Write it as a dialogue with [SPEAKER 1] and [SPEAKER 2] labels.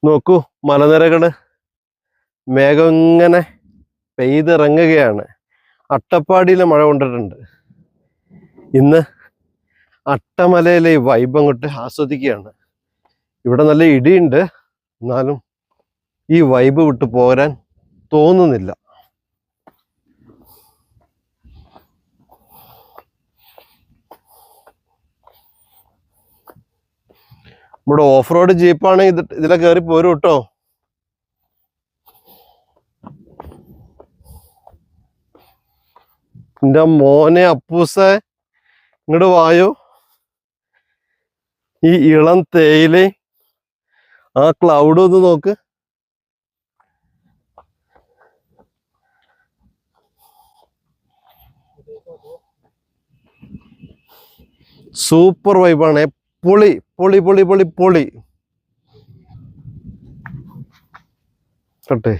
[SPEAKER 1] നോക്കൂ, മലനിരകള് മേഘം ഇങ്ങനെ പെയ്തിറങ്ങുകയാണ്. അട്ടപ്പാടിയിലെ മഴ കൊണ്ടിട്ടുണ്ട്. ഇന്ന് അട്ടമലയിലെ ഈ വൈബ് അങ്ങോട്ട് ആസ്വദിക്കുകയാണ്. ഇവിടെ നല്ല ഇടിയുണ്ട്, എന്നാലും ഈ വൈബ് വിട്ട് പോരാൻ തോന്നുന്നില്ല. ഇവിടെ ഓഫ് റോഡ് ജീപ്പാണെങ്കിൽ ഇതിലെ കയറി പോരും കേട്ടോ. എൻ്റെ മോനെ അപ്പൂസേ, ഇങ്ങോട്ട് വായോ. ഈ ഇളം തേയില, ആ ക്ലൗഡ് ഒന്ന് നോക്ക്. സൂപ്പർ വൈബാണ്. പൊളി പൊളി പൊളി പൊളി പൊളി കട്ടെ.